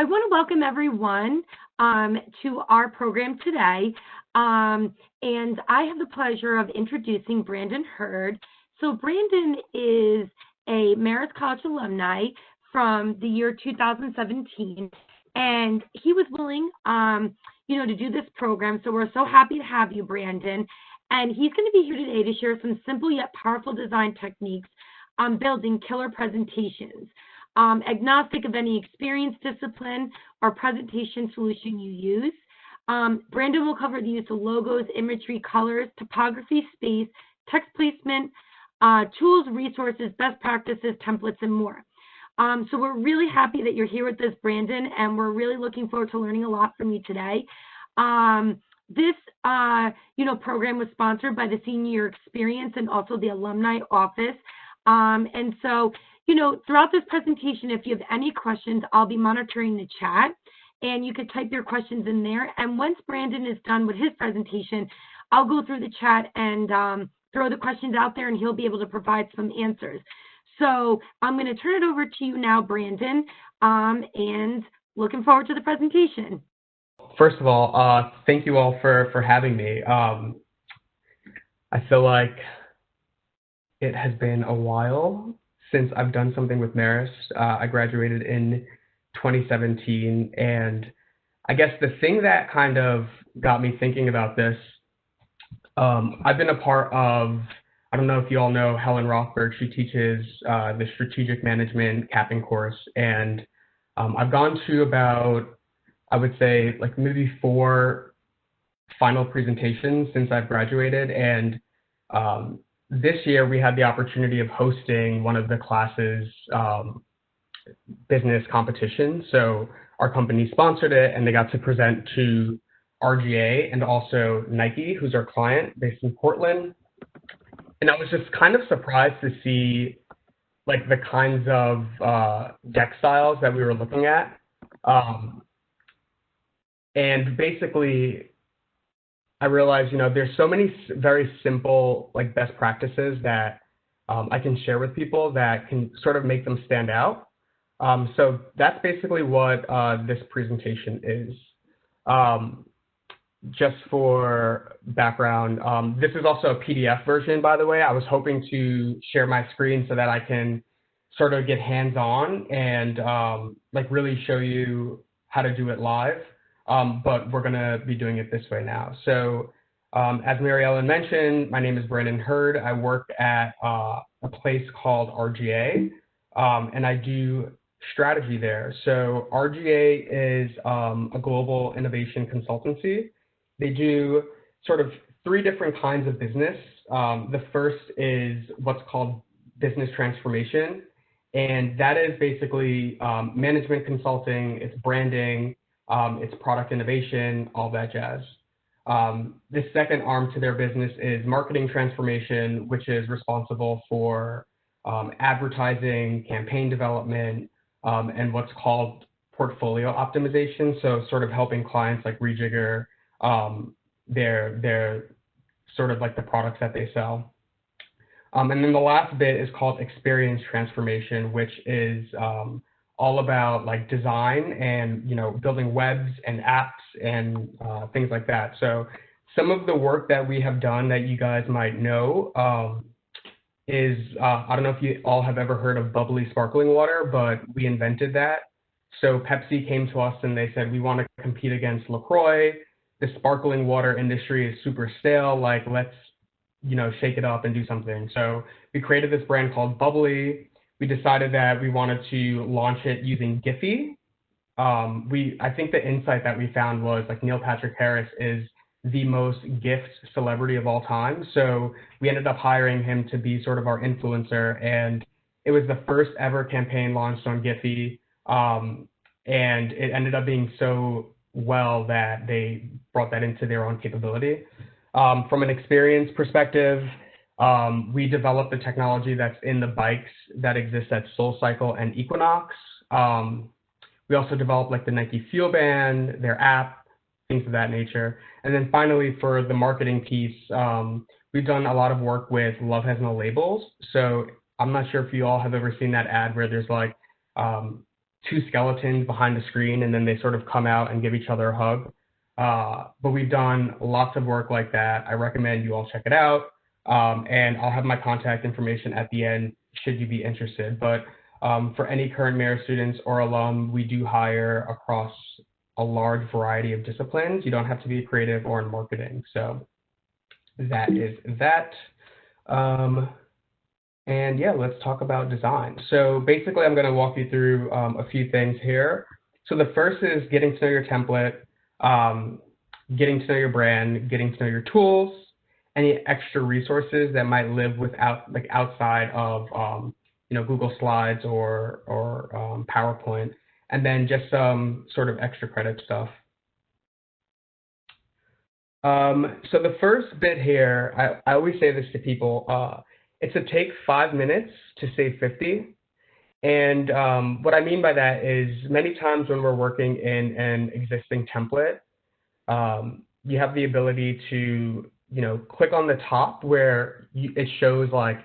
I want to welcome everyone to our program today. And I have the pleasure of introducing Brandon Hurd. So Brandon is a Marist College alumni from the year 2017, and he was willing, to do this program. So we're so happy to have you, Brandon. And he's going to be here today to share some simple yet powerful design techniques on building killer presentations. Agnostic of any experience, discipline, or presentation solution you use. Brandon will cover the use of logos, imagery, colors, typography, space, text placement, tools, resources, best practices, templates, and more. So we're really happy that you're here with us, Brandon, and we're really looking forward to learning a lot from you today. This program was sponsored by the Senior Year Experience and also the Alumni Office. And so, throughout this presentation, if you have any questions, I'll be monitoring the chat, and you could type your questions in there. And once Brandon is done with his presentation, I'll go through the chat and throw the questions out there, and he'll be able to provide some answers. So I'm going to turn it over to you now, Brandon, and looking forward to the presentation. First of all, thank you all for having me. I feel like it has been a while since I've done something with Marist. I graduated in 2017, and I guess the thing that kind of got me thinking about this, I've been a part of, I don't know if you all know Helen Rothberg. She teaches the strategic management capping course, and I've gone to about, I would say, like maybe 4 final presentations since I've graduated, and this year we had the opportunity of hosting one of the classes' business competitions. So our company sponsored it, and they got to present to RGA and also Nike, who's our client based in Portland. And I was just kind of surprised to see like the kinds of deck styles that we were looking at. And basically, I realized, there's so many very simple like best practices that I can share with people that can sort of make them stand out. So that's basically what this presentation is. Just for background, this is also a PDF version, by the way. I was hoping to share my screen so that I can sort of get hands-on and like really show you how to do it live. But we're going to be doing it this way now. So as Mary Ellen mentioned, my name is Brandon Hurd. I work at a place called RGA, and I do strategy there. So RGA is a global innovation consultancy. They do sort of 3 different kinds of business. The first is what's called business transformation, and that is basically management consulting, it's branding, it's product innovation, all that jazz. The second arm to their business is marketing transformation, which is responsible for advertising, campaign development, and what's called portfolio optimization. So sort of helping clients like rejigger their sort of like the products that they sell. And then the last bit is called experience transformation, which is all about like design and building webs and apps and things like that. So some of the work that we have done that you guys might know is I don't know if you all have ever heard of bubbly sparkling water, but we invented that. So Pepsi came to us and they said, we want to compete against LaCroix. The sparkling water industry is super stale. Like, let's shake it up and do something. So we created this brand called Bubbly. We decided that we wanted to launch it using Giphy. I think the insight that we found was like Neil Patrick Harris is the most gift celebrity of all time. So we ended up hiring him to be sort of our influencer, and it was the first ever campaign launched on Giphy. And it ended up being so well that they brought that into their own capability. From an experience perspective, we developed the technology that's in the bikes that exists at SoulCycle and Equinox. We also developed like the Nike Fuel Band, their app, things of that nature. And then finally, for the marketing piece, we've done a lot of work with Love Has No Labels. So I'm not sure if you all have ever seen that ad where there's like two skeletons behind the screen, and then they sort of come out and give each other a hug. But we've done lots of work like that. I recommend you all check it out. And I'll have my contact information at the end should you be interested. But for any current Merit students or alum, we do hire across a large variety of disciplines. You don't have to be creative or in marketing. So that is that. And yeah, let's talk about design. So basically, I'm going to walk you through a few things here. So the first is getting to know your template, getting to know your brand, getting to know your tools, any extra resources that might live without, like outside of Google Slides or PowerPoint, and then just some sort of extra credit stuff. So the first bit here, I always say this to people, it's to take 5 minutes to save 50. And what I mean by that is many times when we're working in an existing template, you have the ability to, click on the top where it shows like,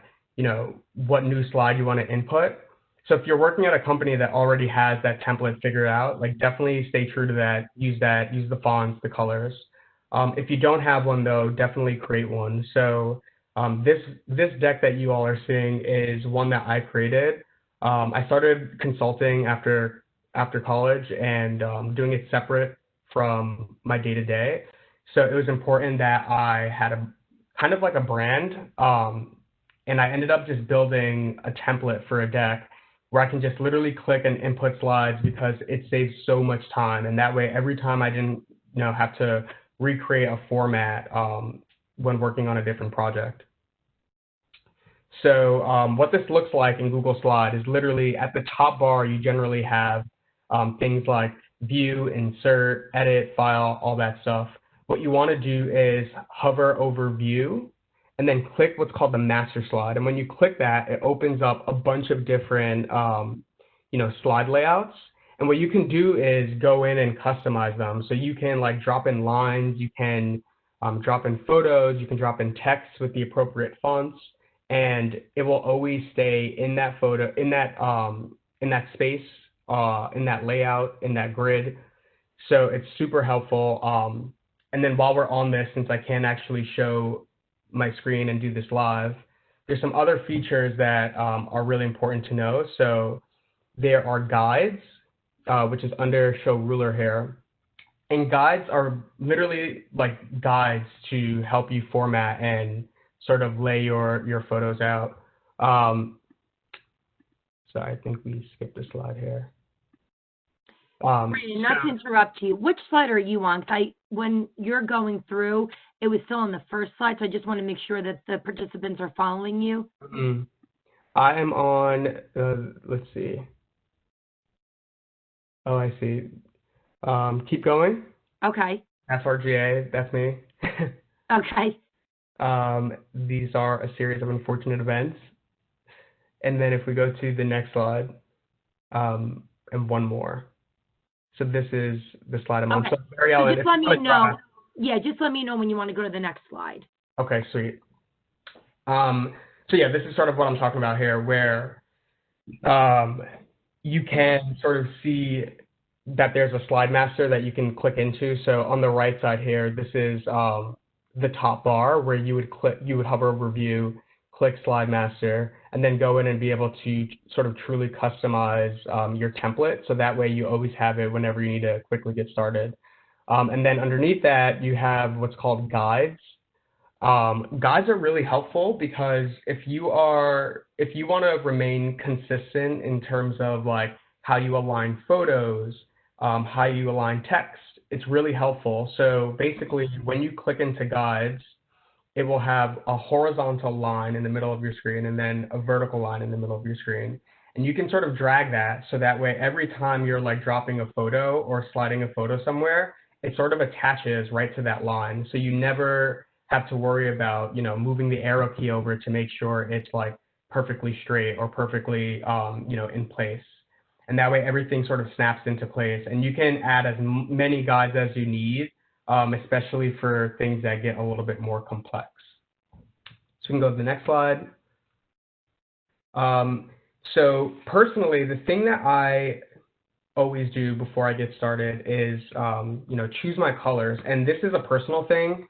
what new slide you want to input. So if you're working at a company that already has that template figured out, like definitely stay true to that, use the fonts, the colors. If you don't have one though, definitely create one. So this deck that you all are seeing is one that I created. I started consulting after college and doing it separate from my day-to-day. So it was important that I had a kind of like a brand, and I ended up just building a template for a deck where I can just literally click and input slides because it saves so much time. And that way, every time I didn't have to recreate a format when working on a different project. So what this looks like in Google Slide is literally at the top bar, you generally have things like view, insert, edit, file, all that stuff. What you want to do is hover over view and then click what's called the master slide. And when you click that, it opens up a bunch of different slide layouts. And what you can do is go in and customize them. So you can like drop in lines, you can drop in photos, you can drop in text with the appropriate fonts, and it will always stay in that photo, in that space, in that layout, in that grid. So it's super helpful. And then while we're on this, since I can't actually show my screen and do this live, there's some other features that are really important to know. So there are guides, which is under show ruler here. And guides are literally like guides to help you format and sort of lay your photos out. So I think we skipped a slide here. Brandon, not to interrupt you, which slide are you on? When you're going through, it was still on the first slide, so I just want to make sure that the participants are following you. I am on, let's see. Oh, I see. Keep going. Okay. FRGA, that's me. Okay. These are a series of unfortunate events. And then if we go to the next slide, and one more. So this is the slide I'm on. Okay. So just let me know. Yeah, just let me know when you want to go to the next slide. Okay, sweet. So yeah, this is sort of what I'm talking about here, where you can sort of see that there's a slide master that you can click into. So on the right side here, this is the top bar where you would hover over view, click slide master, and then go in and be able to sort of truly customize your template. So that way you always have it whenever you need to quickly get started. And then underneath that, you have what's called guides. Guides are really helpful because if you want to remain consistent in terms of like how you align photos, how you align text, it's really helpful. So basically, when you click into guides, it will have a horizontal line in the middle of your screen and then a vertical line in the middle of your screen. And you can sort of drag that so that way every time you're like dropping a photo or sliding a photo somewhere, it sort of attaches right to that line. So you never have to worry about, moving the arrow key over to make sure it's like perfectly straight or perfectly, in place. And that way everything sort of snaps into place. And you can add as many guides as you need, especially for things that get a little bit more complex. So we can go to the next slide. So personally, the thing that I always do before I get started is, choose my colors. And this is a personal thing.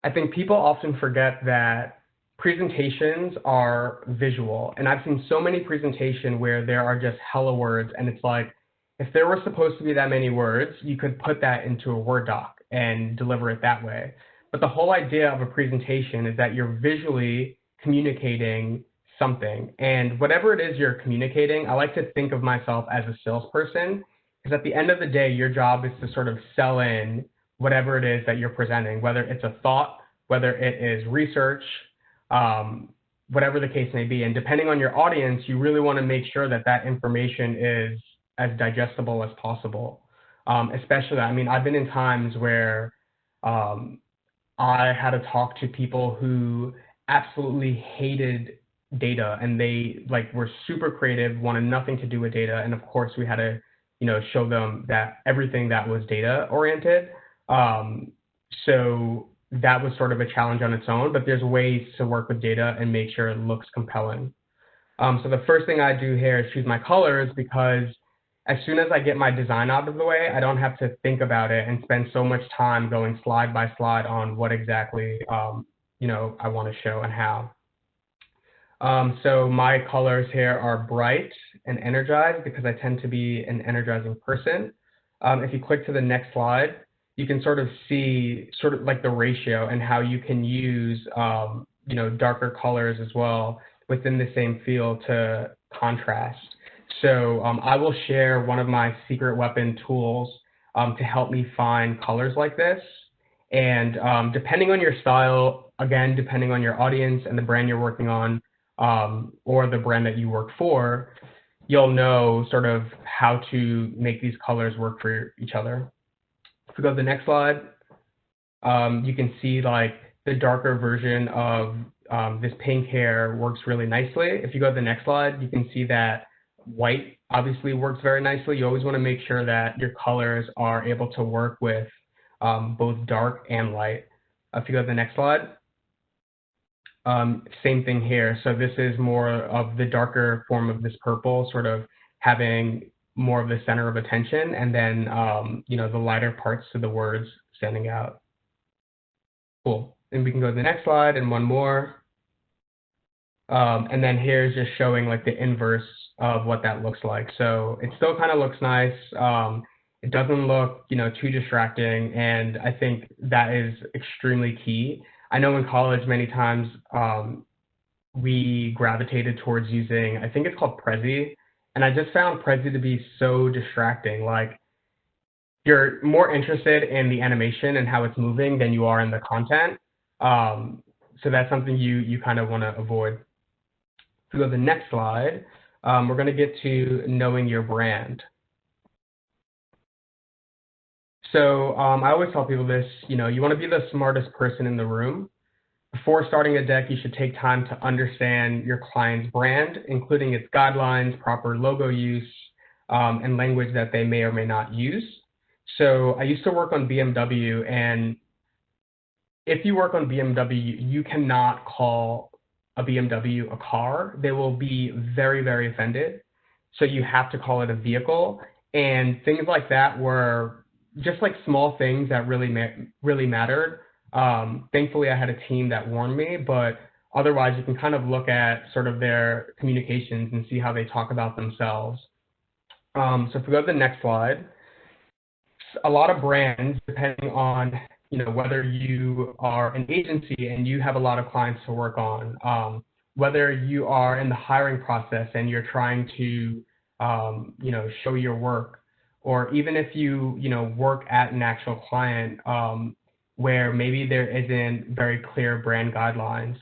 I think people often forget that presentations are visual. And I've seen so many presentations where there are just hella words, and it's like, if there were supposed to be that many words, you could put that into a Word doc and deliver it that way. But the whole idea of a presentation is that you're visually communicating something. And whatever it is you're communicating, I like to think of myself as a salesperson, because at the end of the day, your job is to sort of sell in whatever it is that you're presenting, whether it's a thought, whether it is research, whatever the case may be. And depending on your audience, you really want to make sure that that information is as digestible as possible. Especially, I mean, I've been in times where I had to talk to people who absolutely hated data, and they like were super creative, wanted nothing to do with data. And of course, we had to, show them that everything that was data oriented. So that was sort of a challenge on its own, but there's ways to work with data and make sure it looks compelling. So the first thing I do here is choose my colors, because as soon as I get my design out of the way, I don't have to think about it and spend so much time going slide by slide on what exactly I want to show and how. So my colors here are bright and energized, because I tend to be an energizing person. If you click to the next slide, you can sort of see sort of like the ratio and how you can use darker colors as well within the same field to contrast. So I will share one of my secret weapon tools to help me find colors like this. And depending on your style, again, depending on your audience and the brand you're working on, or the brand that you work for, you'll know sort of how to make these colors work for each other. If we go to the next slide, you can see like the darker version of this pink hair works really nicely. If you go to the next slide, you can see that white obviously works very nicely. You always want to make sure that your colors are able to work with both dark and light. If you go to the next slide, same thing here. So this is more of the darker form of this purple, sort of having more of the center of attention, and then the lighter parts to the words standing out. Cool. And we can go to the next slide and one more. And then here's just showing like the inverse of what that looks like. So it still kind of looks nice. It doesn't look, too distracting, and I think that is extremely key. I know in college many times we gravitated towards using, I think it's called Prezi, and I just found Prezi to be so distracting. Like, you're more interested in the animation and how it's moving than you are in the content. So that's something you kind of want to avoid. If we go to the next slide, we're going to get to knowing your brand. So I always tell people this, you want to be the smartest person in the room. Before starting a deck, you should take time to understand your client's brand, including its guidelines, proper logo use, and language that they may or may not use. So I used to work on BMW, and if you work on BMW, you cannot call a BMW a car. They will be very, very offended. So you have to call it a vehicle. And things like that were just like small things that really mattered. Thankfully, I had a team that warned me, but otherwise you can kind of look at sort of their communications and see how they talk about themselves. So if we go to the next slide, a lot of brands, depending on whether you are an agency and you have a lot of clients to work on, whether you are in the hiring process and you're trying to show your work, or even if you work at an actual client where maybe there isn't very clear brand guidelines.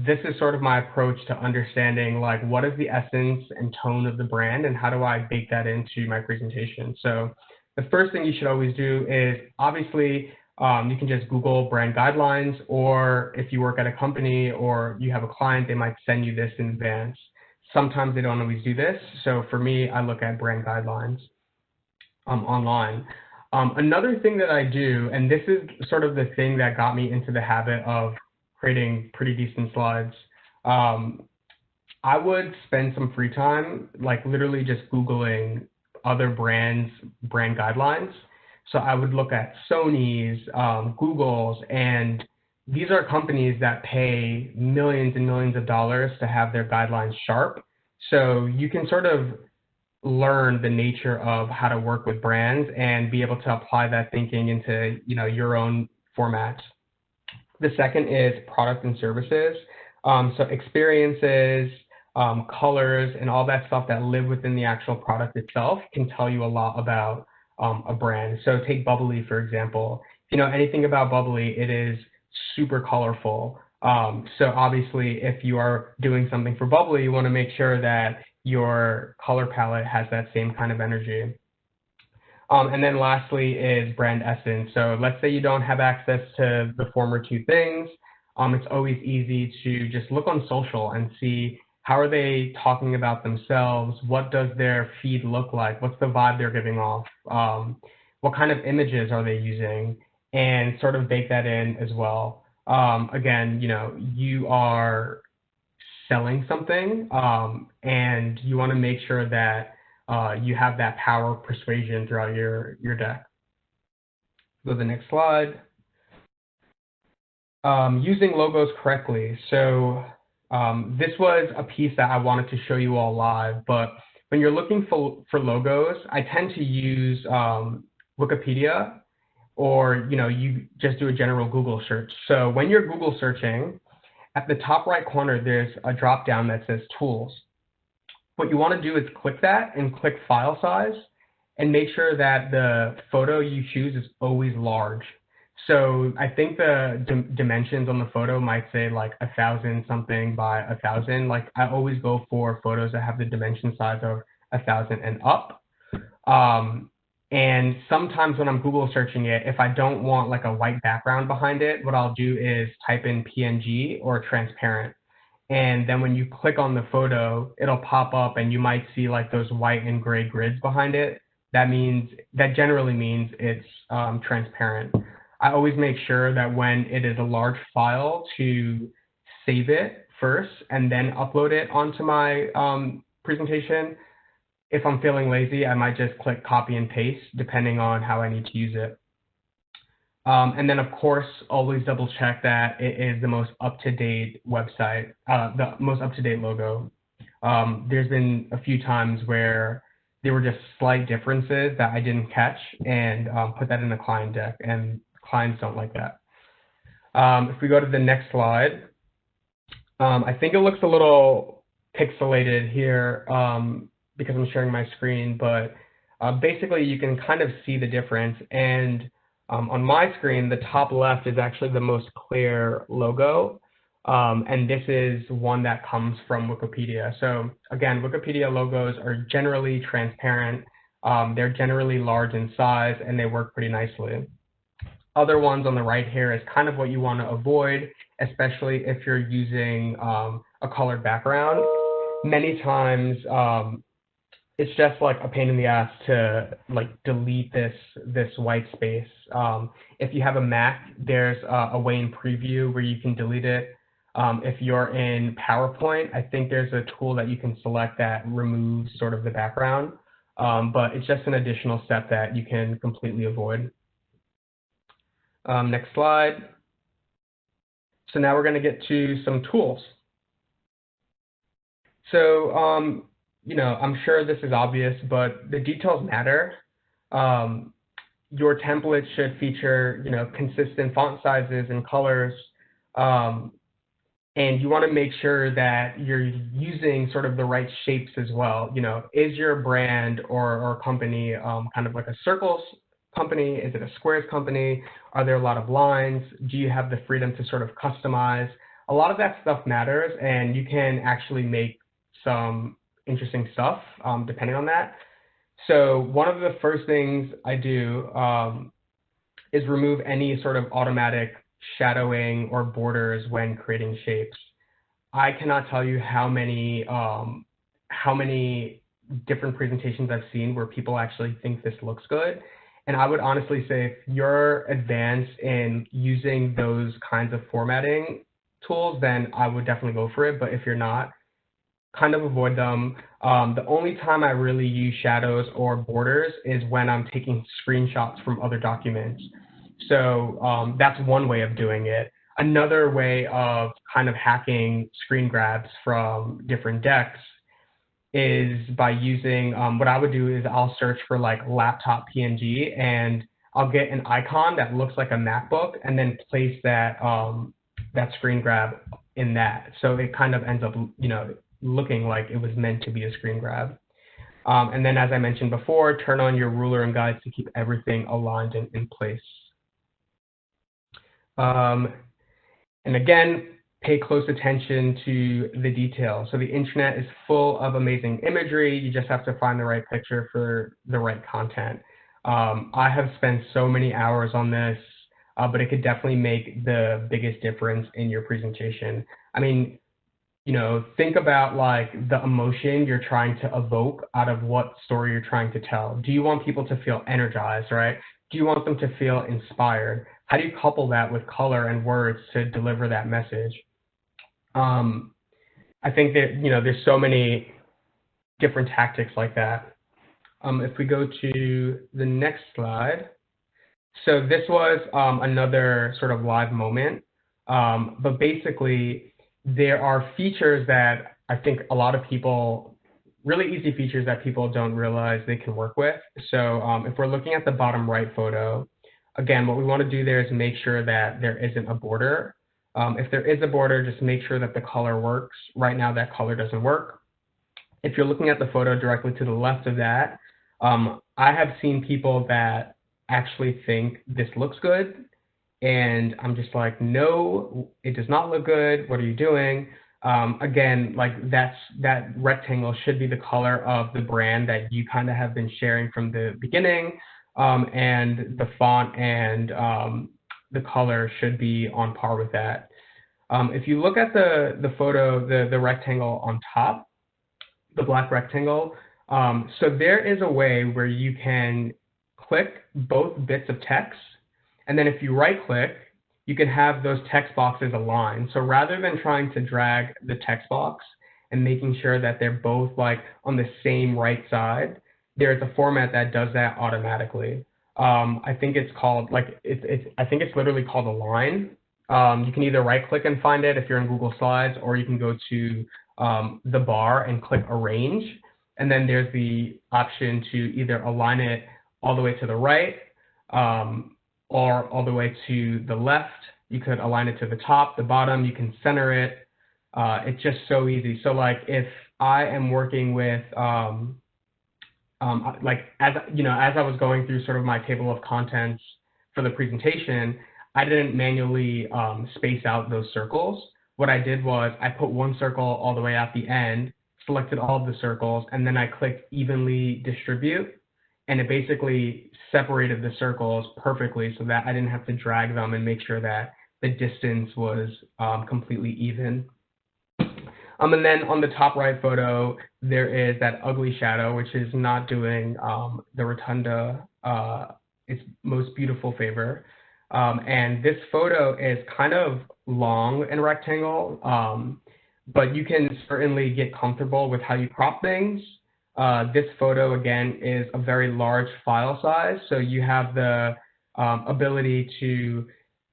This is sort of my approach to understanding like what is the essence and tone of the brand and how do I bake that into my presentation. So the first thing you should always do is obviously you can just Google brand guidelines, or if you work at a company or you have a client, they might send you this in advance. Sometimes they don't always do this. So for me, I look at brand guidelines online. Another thing that I do, and this is sort of the thing that got me into the habit of creating pretty decent slides, I would spend some free time, like literally just Googling other brands' brand guidelines. So I would look at Sony's, Google's, and these are companies that pay millions and millions of dollars to have their guidelines sharp. So you can sort of learn the nature of how to work with brands and be able to apply that thinking into, your own formats. The second is product and services. So experiences, colors, and all that stuff that live within the actual product itself can tell you a lot about a brand. So take Bubbly, for example. If you know anything about Bubbly, it is super colorful. So obviously, if you are doing something for Bubbly, you want to make sure that your color palette has that same kind of energy. And then lastly is brand essence. So let's say you don't have access to the former two things. It's always easy to just look on social and see how are they talking about themselves? What does their feed look like? What's the vibe they're giving off? What kind of images are they using? And sort of bake that in as well. Again, you are selling something, and you want to make sure that you have that power of persuasion throughout your deck. Go to the next slide. Using logos correctly. So this was a piece that I wanted to show you all live, but when you're looking for logos, I tend to use Wikipedia, or you just do a general Google search. So when you're Google searching, at the top right corner, there's a drop down that says Tools. What you want to do is click that and click File Size, and make sure that the photo you choose is always large. So I think the dimensions on the photo might say like 1,000 something by 1,000. Like I always go for photos that have the dimension size of 1,000 and up. And sometimes when I'm Google searching it, if I don't want like a white background behind it, what I'll do is type in PNG or transparent. And then when you click on the photo, it'll pop up and you might see like those white and gray grids behind it. That generally means it's transparent. I always make sure that when it is a large file to save it first and then upload it onto my presentation. If I'm feeling lazy, I might just click copy and paste depending on how I need to use it. And then, of course, always double check that it is the most up-to-date website, the most up-to-date logo. There's been a few times where there were just slight differences that I didn't catch and put that in a client deck, and clients don't like that. If we go to the next slide, I think it looks a little pixelated here because I'm sharing my screen, but basically you can kind of see the difference. And on my screen, the top left is actually the most clear logo. And this is one that comes from Wikipedia. So again, Wikipedia logos are generally transparent. They're generally large in size, and they work pretty nicely. Other ones on the right here is kind of what you want to avoid, especially if you're using a colored background. Many times, it's just like a pain in the ass to like delete this white space. If you have a Mac, there's a way in Preview where you can delete it. If you're in PowerPoint, I think there's a tool that you can select that removes sort of the background, but it's just an additional step that you can completely avoid. Next slide. So now we're going to get to some tools. So, I'm sure this is obvious, but the details matter. Your template should feature, consistent font sizes and colors. And you want to make sure that you're using sort of the right shapes as well. Is your brand or company kind of like a circles company? Is it a squares company? Are there a lot of lines? Do you have the freedom to sort of customize? A lot of that stuff matters, and you can actually make some interesting stuff depending on that. So one of the first things I do is remove any sort of automatic shadowing or borders when creating shapes. I cannot tell you how many different presentations I've seen where people actually think this looks good. And I would honestly say if you're advanced in using those kinds of formatting tools, then I would definitely go for it. But if you're not, kind of avoid them. The only time I really use shadows or borders is when I'm taking screenshots from other documents. So that's one way of doing it. Another way of kind of hacking screen grabs from different decks is by using, what I would do is I'll search for like laptop PNG, and I'll get an icon that looks like a MacBook and then place that, that screen grab in that. So it kind of ends up, looking like it was meant to be a screen grab. And then, as I mentioned before, turn on your ruler and guides to keep everything aligned and in place. And again, pay close attention to the details. So the internet is full of amazing imagery. You just have to find the right picture for the right content. I have spent so many hours on this, but it could definitely make the biggest difference in your presentation. I mean, think about like the emotion you're trying to evoke out of what story you're trying to tell. Do you want people to feel energized, right? Do you want them to feel inspired? How do you couple that with color and words to deliver that message? I think that, there's so many different tactics like that. If we go to the next slide. So this was another sort of live moment, but basically there are features that I think a lot of people, really easy features that people don't realize they can work with. So if we're looking at the bottom right photo, again, what we want to do there is make sure that there isn't a border. If there is a border, just make sure that the color works. Right now, that color doesn't work. If you're looking at the photo directly to the left of that, I have seen people that actually think this looks good, and I'm just like, no, it does not look good. What are you doing? Again, like that rectangle should be the color of the brand that you kind of have been sharing from the beginning, and the font and the color should be on par with that. If you look at the photo, the rectangle on top, the black rectangle, so there is a way where you can click both bits of text, and then if you right click, you can have those text boxes aligned. So rather than trying to drag the text box and making sure that they're both like on the same right side, there's a format that does that automatically. I think it's called like, I think it's literally called Align. You can either right click and find it if you're in Google Slides, or you can go to the bar and click Arrange. And then there's the option to either align it all the way to the right, or all the way to the left. You could align it to the top, the bottom, you can center it. It's just so easy. So like if I am working with, like as I was going through sort of my table of contents for the presentation, I didn't manually space out those circles. What I did was I put one circle all the way at the end, selected all of the circles, and then I clicked evenly distribute, and it basically separated the circles perfectly so that I didn't have to drag them and make sure that the distance was completely even. And then on the top right photo, there is that ugly shadow, which is not doing the rotunda its most beautiful favor. And this photo is kind of long and rectangle, but you can certainly get comfortable with how you crop things. This photo, again, is a very large file size, so you have the ability to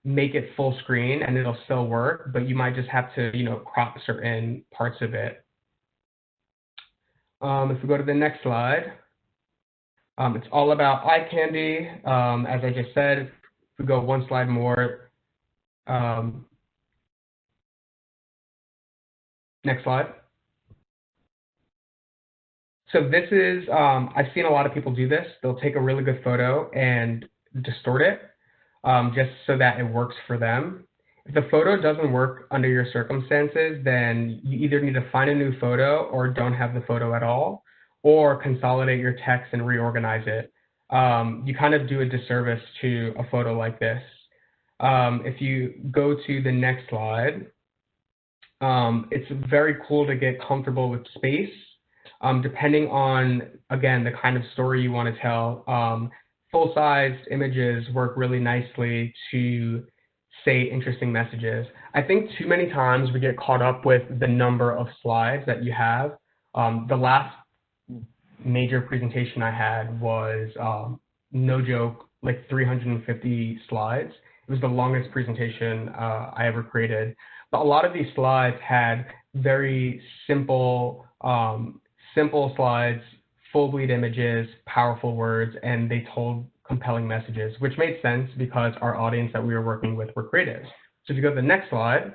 make it full screen and it'll still work, but you might just have to, crop certain parts of it. If we go to the next slide, it's all about eye candy. As I just said, if we go one slide more, next slide. So this is, I've seen a lot of people do this. They'll take a really good photo and distort it just so that it works for them. If the photo doesn't work under your circumstances, then you either need to find a new photo or don't have the photo at all, or consolidate your text and reorganize it. You kind of do a disservice to a photo like this. If you go to the next slide, it's very cool to get comfortable with space. Depending on, again, the kind of story you want to tell, full-sized images work really nicely to say interesting messages. I think too many times we get caught up with the number of slides that you have. The last major presentation I had was, no joke, like 350 slides. It was the longest presentation I ever created. But a lot of these slides had very simple, simple slides, full bleed images, powerful words, and they told compelling messages, which made sense because our audience that we were working with were creatives. So if you go to the next slide,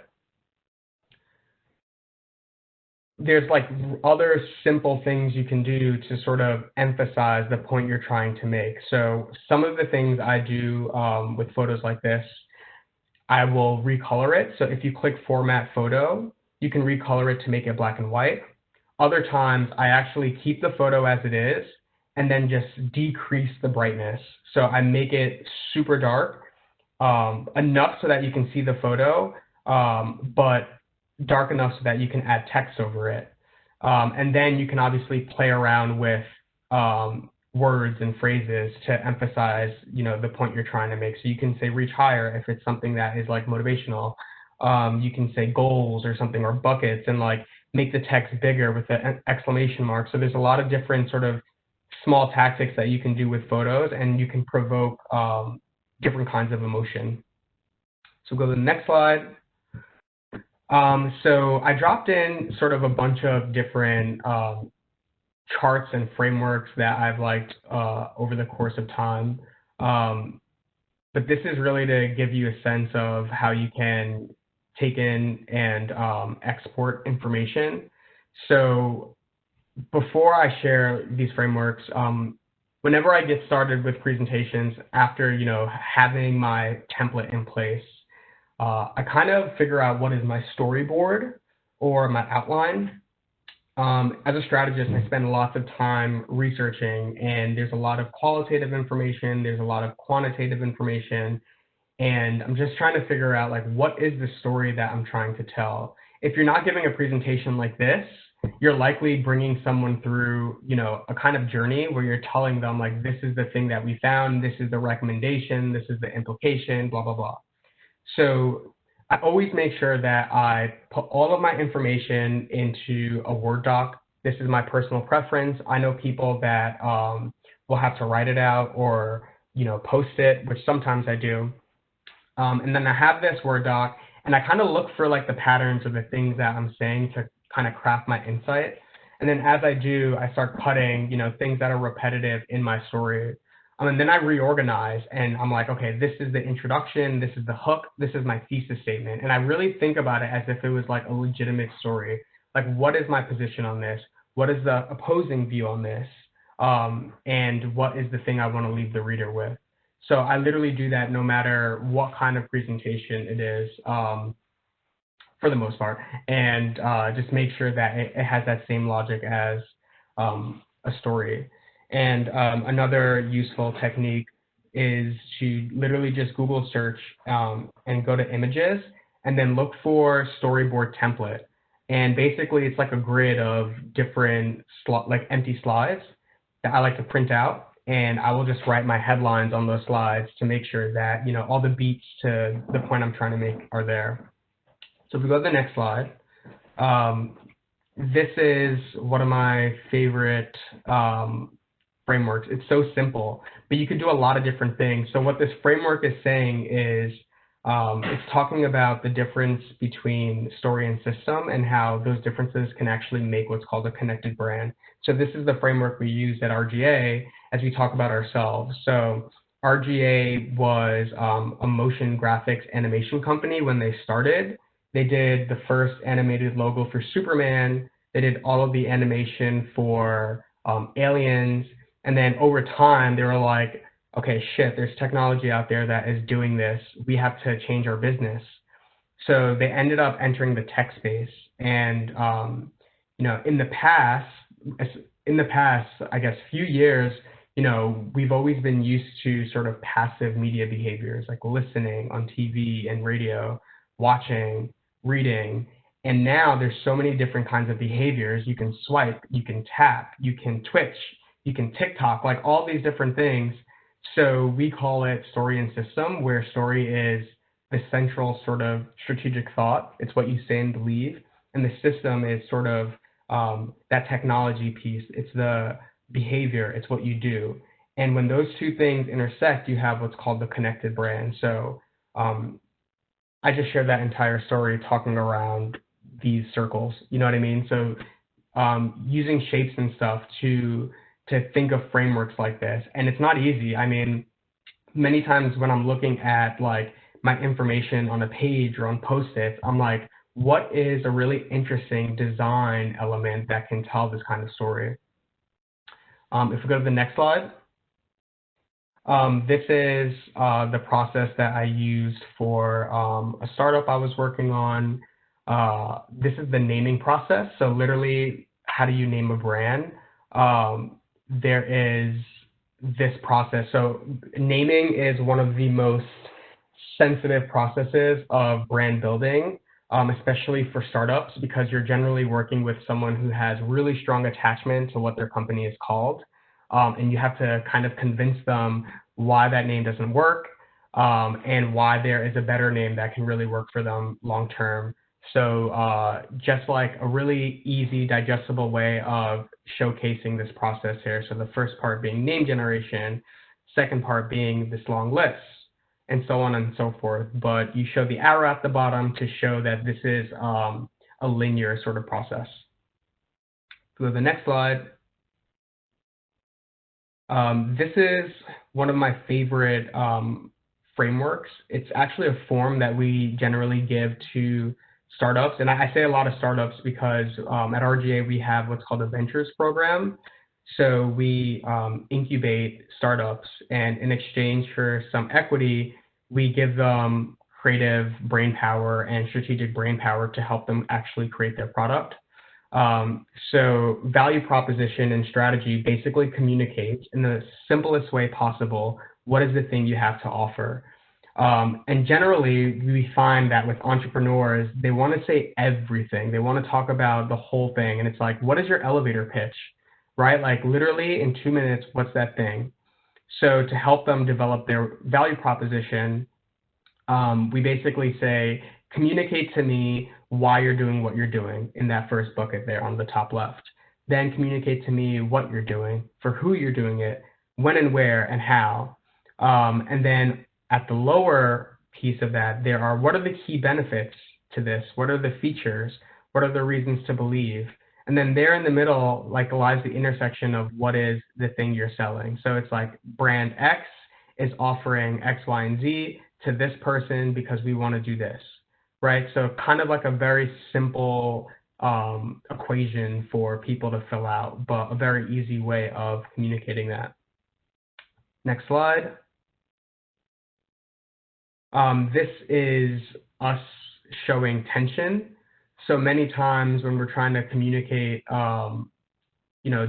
there's like other simple things you can do to sort of emphasize the point you're trying to make. So some of the things I do with photos like this, I will recolor it. So if you click Format Photo, you can recolor it to make it black and white. Other times, I actually keep the photo as it is and then just decrease the brightness. So I make it super dark, enough so that you can see the photo, but dark enough so that you can add text over it. And then you can obviously play around with words and phrases to emphasize, the point you're trying to make. So you can say reach higher if it's something that is like motivational. You can say goals or something, or buckets, and like make the text bigger with an exclamation mark. So there's a lot of different sort of small tactics that you can do with photos, and you can provoke different kinds of emotion. So go to the next slide. So I dropped in sort of a bunch of different charts and frameworks that I've liked over the course of time. But this is really to give you a sense of how you can take in and export information. So before I share these frameworks, whenever I get started with presentations, after having my template in place, I kind of figure out what is my storyboard or my outline. As a strategist, I spend lots of time researching, and there's a lot of qualitative information, there's a lot of quantitative information, and I'm just trying to figure out like what is the story that I'm trying to tell. If you're not giving a presentation like this, you're likely bringing someone through, a kind of journey where you're telling them like, this is the thing that we found, this is the recommendation, this is the implication, blah, blah, blah. So I always make sure that I put all of my information into a Word doc. This is my personal preference. I know people that will have to write it out or, post it, which sometimes I do. And then I have this Word doc, and I kind of look for like the patterns of the things that I'm saying to kind of craft my insight. And then as I do, I start cutting, things that are repetitive in my story. And then I reorganize, and I'm like, okay, this is the introduction, this is the hook, this is my thesis statement. And I really think about it as if it was like a legitimate story. Like, what is my position on this? What is the opposing view on this? And what is the thing I want to leave the reader with? So I literally do that no matter what kind of presentation it is, for the most part, and just make sure that it has that same logic as a story. And another useful technique is to literally just Google search and go to images and then look for storyboard template. And basically it's like a grid of different like empty slides that I like to print out. And I will just write my headlines on those slides to make sure that, all the beats to the point I'm trying to make are there. So if we go to the next slide, this is one of my favorite frameworks. It's so simple, but you can do a lot of different things. So what this framework is saying is it's talking about the difference between story and system and how those differences can actually make what's called a connected brand. So this is the framework we use at RGA as we talk about ourselves. So RGA was a motion graphics animation company when they started. They did the first animated logo for Superman. They did all of the animation for Aliens. And then over time, they were like, okay, shit, there's technology out there that is doing this. We have to change our business. So they ended up entering the tech space. And, in the past, I guess, few years, we've always been used to sort of passive media behaviors, like listening on TV and radio, watching, reading. And now there's so many different kinds of behaviors. You can swipe, you can tap, you can Twitch, you can TikTok, like all these different things. So we call it story and system, where story is the central sort of strategic thought. It's what you say and believe. And the system is sort of that technology piece. It's the behavior. It's what you do. And when those two things intersect, you have what's called the connected brand. So I just shared that entire story talking around these circles. You know what I mean? So using shapes and stuff to think of frameworks like this. And it's not easy. I mean, many times when I'm looking at like my information on a page or on Post-its, I'm like, what is a really interesting design element that can tell this kind of story? If we go to the next slide, this is the process that I used for a startup I was working on. This is the naming process. So literally, how do you name a brand? There is this process. So naming is one of the most sensitive processes of brand building, especially for startups, because you're generally working with someone who has really strong attachment to what their company is called. And you have to kind of convince them why that name doesn't work, and why there is a better name that can really work for them long term. So just like a really easy, digestible way of showcasing this process here. So the first part being name generation, second part being this long list, and so on and so forth. But you show the arrow at the bottom to show that this is a linear sort of process. Go to the next slide. This is one of my favorite frameworks. It's actually a form that we generally give to startups. And I say a lot of startups because at RGA we have what's called a ventures program. So we incubate startups, and in exchange for some equity, we give them creative brain power and strategic brain power to help them actually create their product. So value proposition and strategy basically communicates in the simplest way possible what is the thing you have to offer. And generally, we find that with entrepreneurs, they want to say everything. They want to talk about the whole thing. And it's like, what is your elevator pitch, right? Like literally in 2 minutes, what's that thing? So to help them develop their value proposition, we basically say, communicate to me why you're doing what you're doing in that first bucket there on the top left. Then communicate to me what you're doing, for who you're doing it, when and where and how. And then at the lower piece of that, there are what are the key benefits to this? What are the features? What are the reasons to believe? And then there in the middle, like lies the intersection of what is the thing you're selling. So it's like brand X is offering X, Y, and Z to this person because we want to do this, right? So kind of like a very simple equation for people to fill out, but a very easy way of communicating that. Next slide. This is us showing tension. So many times when we're trying to communicate,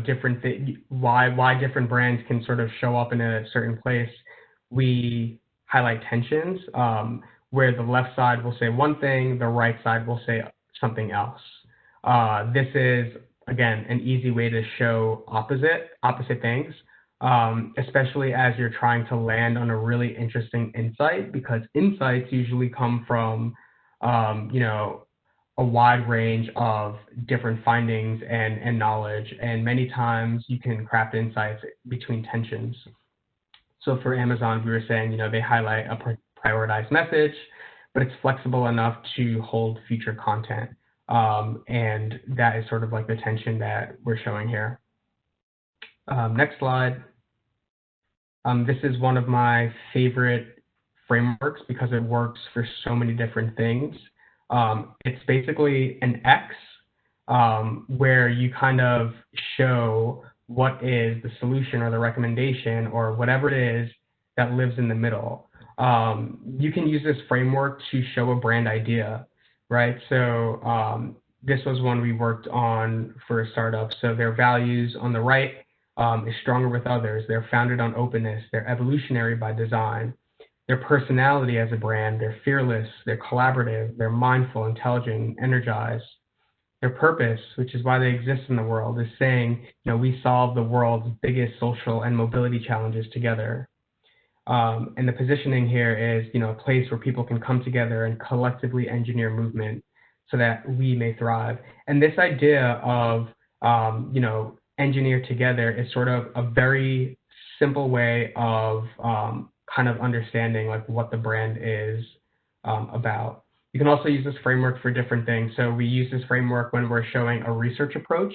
different why different brands can sort of show up in a certain place, we highlight tensions, where the left side will say one thing, the right side will say something else. This is, again, an easy way to show opposite things. Especially as you're trying to land on a really interesting insight, because insights usually come from, a wide range of different findings and knowledge. And many times you can craft insights between tensions. So for Amazon, we were saying, they highlight a prioritized message, but it's flexible enough to hold future content. And that is sort of like the tension that we're showing here. Next slide. This is one of my favorite frameworks because it works for so many different things. It's basically an X where you kind of show what is the solution or the recommendation or whatever it is that lives in the middle. You can use this framework to show a brand idea, right? So this was one we worked on for a startup. So their values on the right is stronger with others. They're founded on openness. They're evolutionary by design. Their personality as a brand, they're fearless, they're collaborative, they're mindful, intelligent, energized. Their purpose, which is why they exist in the world, is saying, we solve the world's biggest social and mobility challenges together. And the positioning here is, a place where people can come together and collectively engineer movement so that we may thrive. And this idea of, engineer together is sort of a very simple way of kind of understanding like what the brand is about. You can also use this framework for different things. So we use this framework when we're showing a research approach,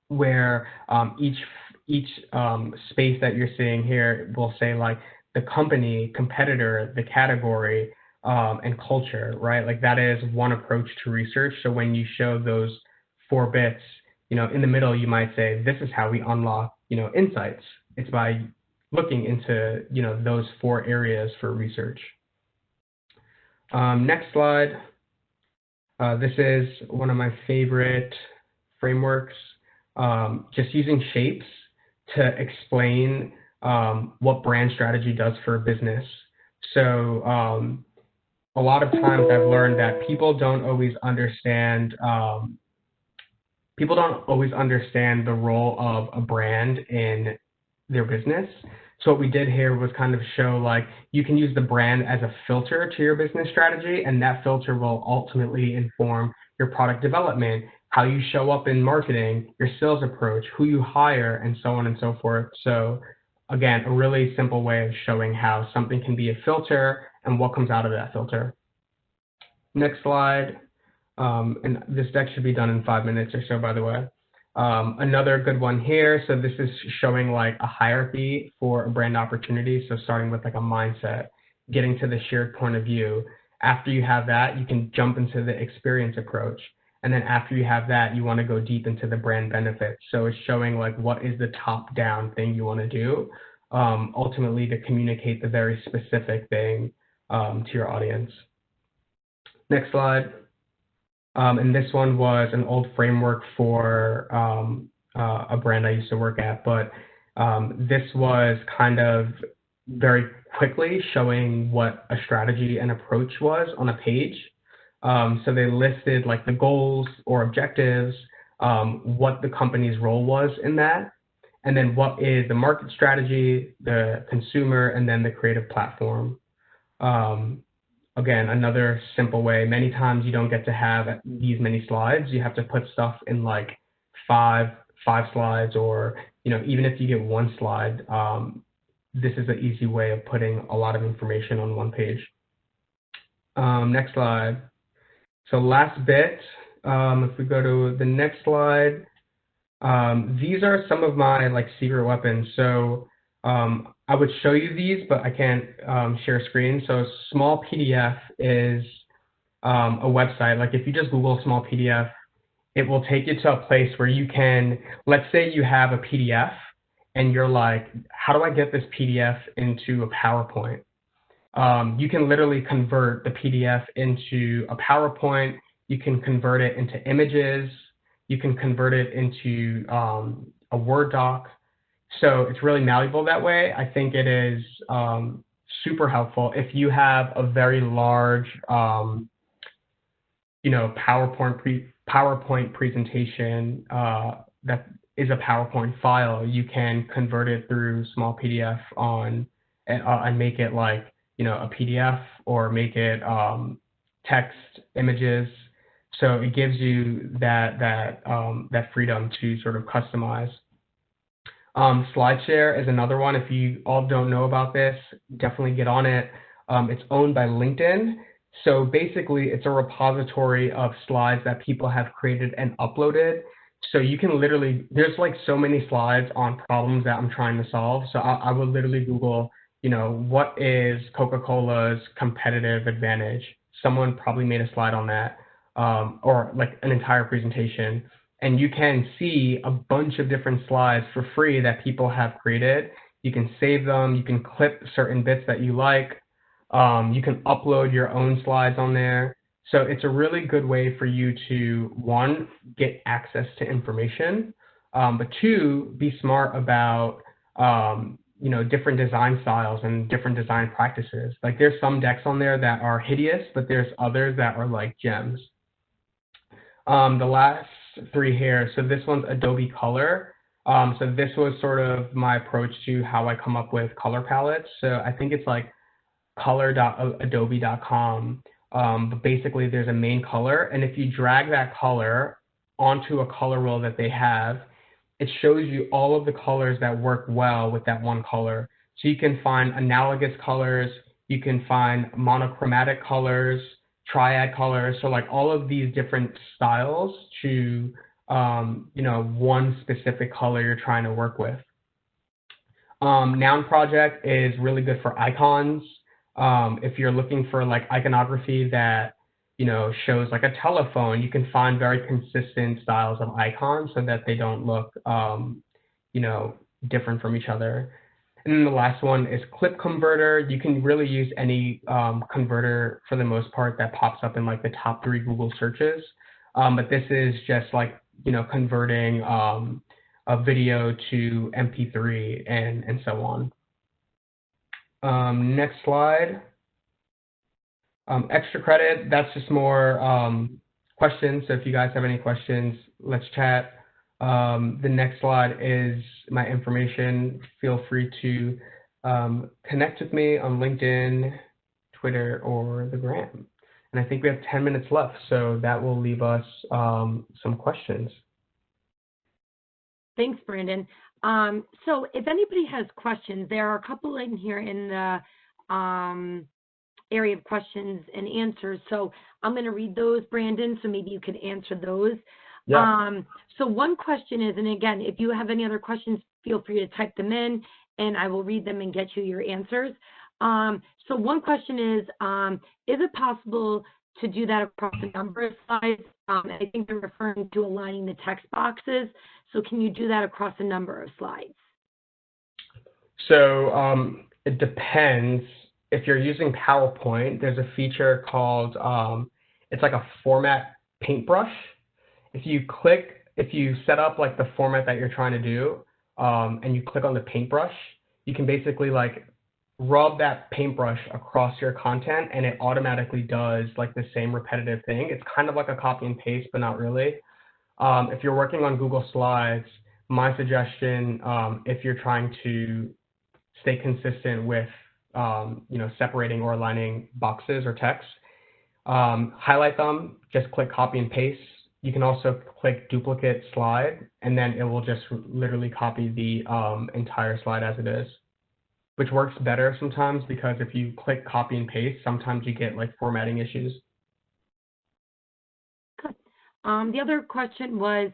where each space that you're seeing here will say like the company, competitor, the category, and culture, right? Like that is one approach to research. So when you show those 4 bits, in the middle, you might say, this is how we unlock, insights. It's by looking into, those 4 areas for research. Next slide. This is one of my favorite frameworks, just using shapes to explain what brand strategy does for a business. So a lot of times I've learned that people don't always understand the role of a brand in their business. So what we did here was kind of show like you can use the brand as a filter to your business strategy, and that filter will ultimately inform your product development, how you show up in marketing, your sales approach, who you hire, and so on and so forth. So again, a really simple way of showing how something can be a filter and what comes out of that filter. Next slide. And this deck should be done in 5 minutes or so, by the way. Another good one here. So this is showing like a hierarchy for a brand opportunity. So starting with like a mindset, getting to the shared point of view. After you have that, you can jump into the experience approach. And then after you have that, you want to go deep into the brand benefits. So it's showing like what is the top down thing you want to do, ultimately to communicate the very specific thing to your audience. Next slide. And this one was an old framework for a brand I used to work at, but this was kind of very quickly showing what a strategy and approach was on a page. So they listed like the goals or objectives, what the company's role was in that, and then what is the market strategy, the consumer, and then the creative platform. Again, another simple way. Many times you don't get to have these many slides. You have to put stuff in like five slides, or even if you get 1 slide, this is an easy way of putting a lot of information on 1 page. Next slide. So last bit, if we go to the next slide, these are some of my like secret weapons. So I would show you these, but I can't share screen. So Small PDF is a website. Like if you just Google Small PDF, it will take you to a place where you can, let's say you have a PDF and you're like, how do I get this PDF into a PowerPoint? You can literally convert the PDF into a PowerPoint. You can convert it into images. You can convert it into a Word doc. So it's really malleable that way. I think it is super helpful if you have a very large, PowerPoint presentation that is a PowerPoint file. You can convert it through Small PDF and make it like a PDF, or make it text, images. So it gives you that freedom to sort of customize. SlideShare is another one. If you all don't know about this, definitely get on it. It's owned by LinkedIn. So basically, it's a repository of slides that people have created and uploaded. So you can literally, there's like so many slides on problems that I'm trying to solve. So I would literally Google, what is Coca-Cola's competitive advantage? Someone probably made a slide on that, or like an entire presentation. And you can see a bunch of different slides for free that people have created. You can save them. You can clip certain bits that you like. You can upload your own slides on there. So it's a really good way for you to, 1, get access to information, but 2, be smart about different design styles and different design practices. Like there's some decks on there that are hideous, but there's others that are like gems. The last 3 here. So this one's Adobe Color. So this was sort of my approach to how I come up with color palettes. So I think it's like color.adobe.com. But basically there's a main color, and if you drag that color onto a color wheel that they have, it shows you all of the colors that work well with that one color. So you can find analogous colors, you can find monochromatic colors, triad colors, so like all of these different styles to one specific color you're trying to work with. Noun project is really good for icons. If you're looking for like iconography that shows like a telephone, you can find very consistent styles of icons so that they don't look different from each other. And then the last one is clip converter. You can really use any converter for the most part that pops up in like the top 3 Google searches. But this is just like converting a video to MP3 and so on. Next slide. Extra credit, that's just more questions. So if you guys have any questions, let's chat. The next slide is my information. Feel free to connect with me on LinkedIn, Twitter, or the Gram. And I think we have 10 minutes left, so that will leave us some questions. Thanks, Brandon. So if anybody has questions, there are a couple in here in the area of questions and answers. So I'm going to read those, Brandon, so maybe you can answer those. Yeah. So one question is, and again, if you have any other questions, feel free to type them in and I will read them and get you your answers. So one question is it possible to do that across a number of slides? I think they're referring to aligning the text boxes. So can you do that across a number of slides? So it depends. If you're using PowerPoint, there's a feature called, it's like a format paintbrush. If you set up like the format that you're trying to do, and you click on the paintbrush, you can basically like rub that paintbrush across your content and it automatically does like the same repetitive thing. It's kind of like a copy and paste, but not really. If you're working on Google Slides, my suggestion, if you're trying to stay consistent with separating or aligning boxes or text, highlight them, just click copy and paste. You can also click duplicate slide, and then it will just literally copy the entire slide as it is, which works better sometimes because if you click copy and paste, sometimes you get like formatting issues. Good. The other question was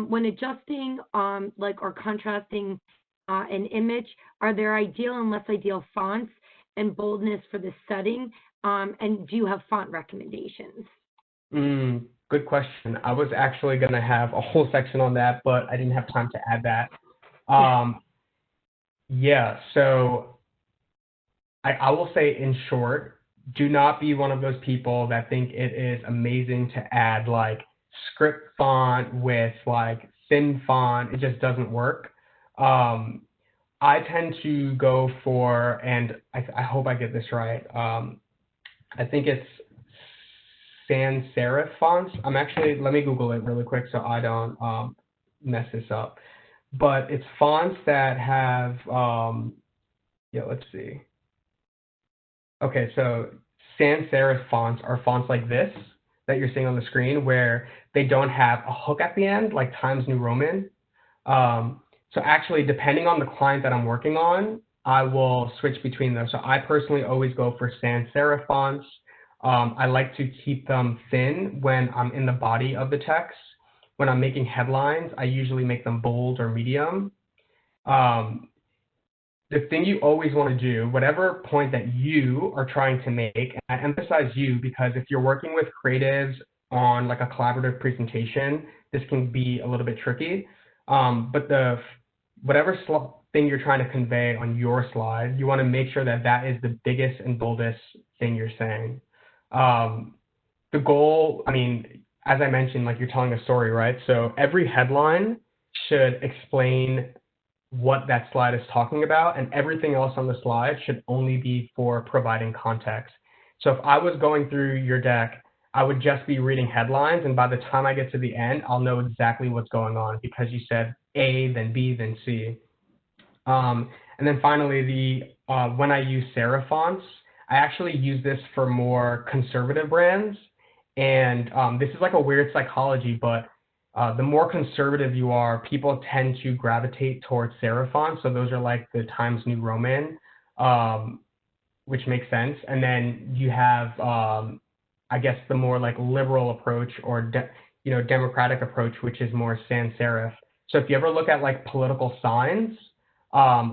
when adjusting or contrasting an image, are there ideal and less ideal fonts and boldness for the setting? And do you have font recommendations? Good question. I was actually going to have a whole section on that, but I didn't have time to add that. Yeah, so I will say in short, do not be one of those people that think it is amazing to add like script font with like thin font. It just doesn't work. I tend to go for, and I hope I get this right, I think it's sans serif fonts. Let me Google it really quick so I don't mess this up. But it's fonts that have, let's see. Okay, so sans serif fonts are fonts like this that you're seeing on the screen where they don't have a hook at the end, like Times New Roman. So actually, depending on the client that I'm working on, I will switch between those. So I personally always go for sans serif fonts. I like to keep them thin when I'm in the body of the text. When I'm making headlines, I usually make them bold or medium. The thing you always want to do, whatever point that you are trying to make, and I emphasize you because if you're working with creatives on like a collaborative presentation, this can be a little bit tricky. But whatever thing you're trying to convey on your slide, you want to make sure that that is the biggest and boldest thing you're saying. The goal, I mean, as I mentioned, like you're telling a story, right? So every headline should explain what that slide is talking about, and everything else on the slide should only be for providing context. So if I was going through your deck, I would just be reading headlines, and by the time I get to the end, I'll know exactly what's going on because you said A, then B, then C. And then finally, when I use serif fonts, I actually use this for more conservative brands. And this is like a weird psychology, but the more conservative you are, people tend to gravitate towards serif fonts. So those are like the Times New Roman, which makes sense. And then you have, I guess, the more like liberal approach or democratic approach, which is more sans serif. So if you ever look at like political signs,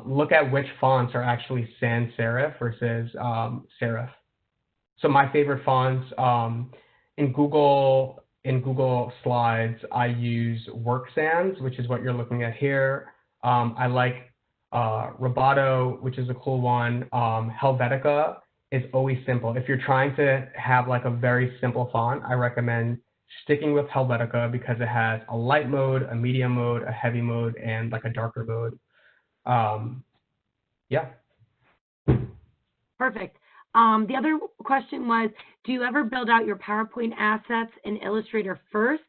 look at which fonts are actually sans serif versus serif. So my favorite fonts in Google Slides, I use Work Sans, which is what you're looking at here. I like Roboto, which is a cool one. Helvetica is always simple. If you're trying to have like a very simple font, I recommend sticking with Helvetica because it has a light mode, a medium mode, a heavy mode, and like a darker mode. Yeah. Perfect. The other question was, do you ever build out your PowerPoint assets in Illustrator first,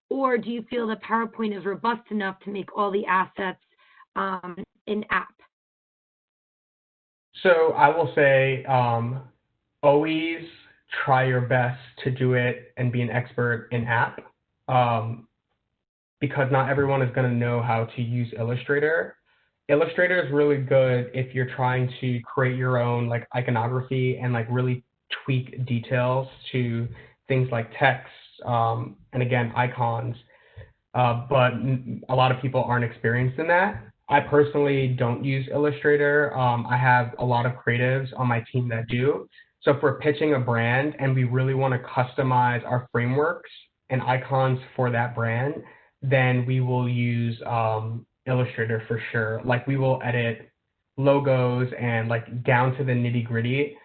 or do you feel that PowerPoint is robust enough to make all the assets in app? So I will say, always try your best to do it and be an expert in app, because not everyone is going to know how to use Illustrator. Illustrator is really good if you're trying to create your own like iconography and like really tweak details to things like text, and again, icons. But a lot of people aren't experienced in that. I personally don't use Illustrator. I have a lot of creatives on my team that do. So if we're pitching a brand and we really want to customize our frameworks and icons for that brand, then we will use Illustrator for sure. Like we will edit logos and like down to the nitty gritty,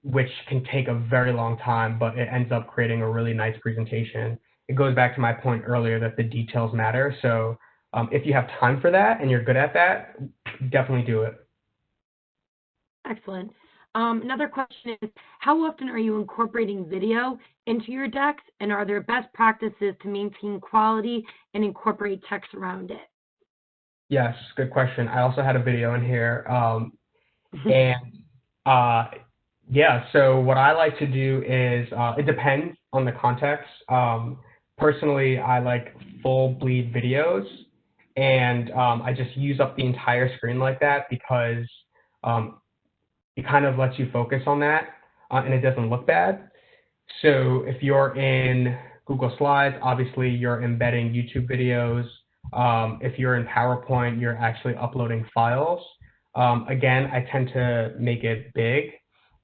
which can take a very long time, but it ends up creating a really nice presentation. It goes back to my point earlier that the details matter. So if you have time for that and you're good at that, definitely do it. Excellent. Another question is, how often are you incorporating video into your decks, and are there best practices to maintain quality and incorporate text around it? Yes, good question. I also had a video in here. Yeah, so what I like to do is, it depends on the context. Personally, I like full bleed videos, and I just use up the entire screen like that because it kind of lets you focus on that, and it doesn't look bad. So if you're in Google Slides, obviously you're embedding YouTube videos. If you're in PowerPoint, you're actually uploading files. Again, I tend to make it big.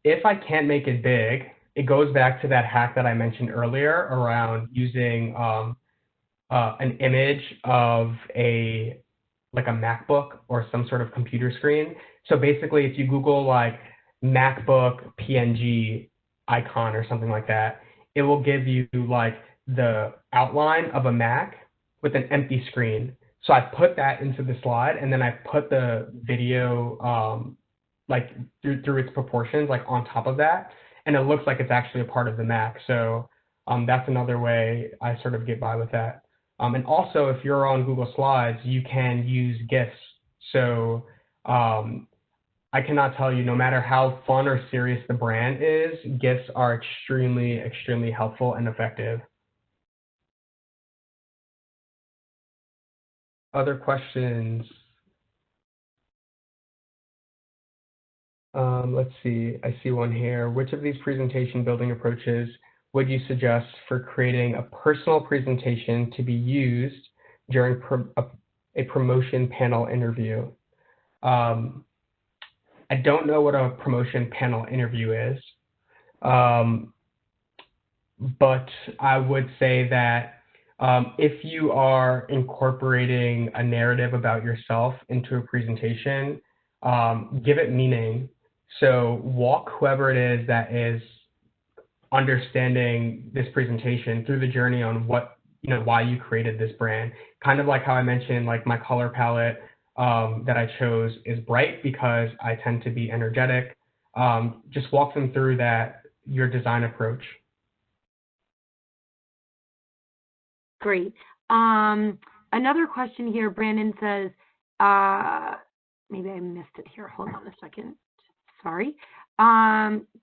If I can't make it big, it goes back to that hack that I mentioned earlier around using an image of like a MacBook or some sort of computer screen. So basically, if you Google like MacBook PNG icon or something like that, it will give you like the outline of a Mac with an empty screen. So I put that into the slide, and then I put the video like through its proportions, like on top of that, and it looks like it's actually a part of the Mac. So that's another way I sort of get by with that. And also, if you're on Google Slides, you can use GIFs. So I cannot tell you, no matter how fun or serious the brand is, GIFs are extremely, extremely helpful and effective. Other questions? Let's see, I see one here. Which of these presentation building approaches would you suggest for creating a personal presentation to be used during a promotion panel interview? I don't know what a promotion panel interview is, but I would say that if you are incorporating a narrative about yourself into a presentation, give it meaning. So walk whoever it is that is understanding this presentation through the journey on what, why you created this brand. Kind of like how I mentioned, like my color palette that I chose is bright because I tend to be energetic. Just walk them through your design approach. Great. Another question here, Brandon says, maybe I missed it here. Hold on a second. Sorry.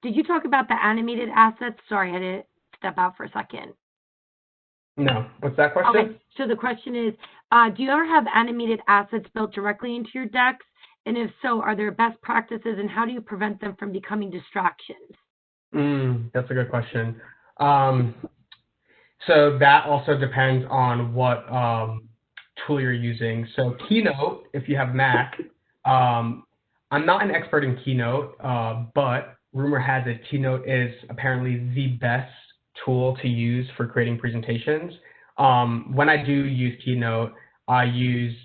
Did you talk about the animated assets? Sorry, I had to step out for a second. No. What's that question? Okay, so the question is, do you ever have animated assets built directly into your decks? And if so, are there best practices, and how do you prevent them from becoming distractions? That's a good question. So that also depends on what tool you're using. So Keynote, if you have Mac, I'm not an expert in Keynote, but rumor has it Keynote is apparently the best tool to use for creating presentations. When I do use Keynote, I use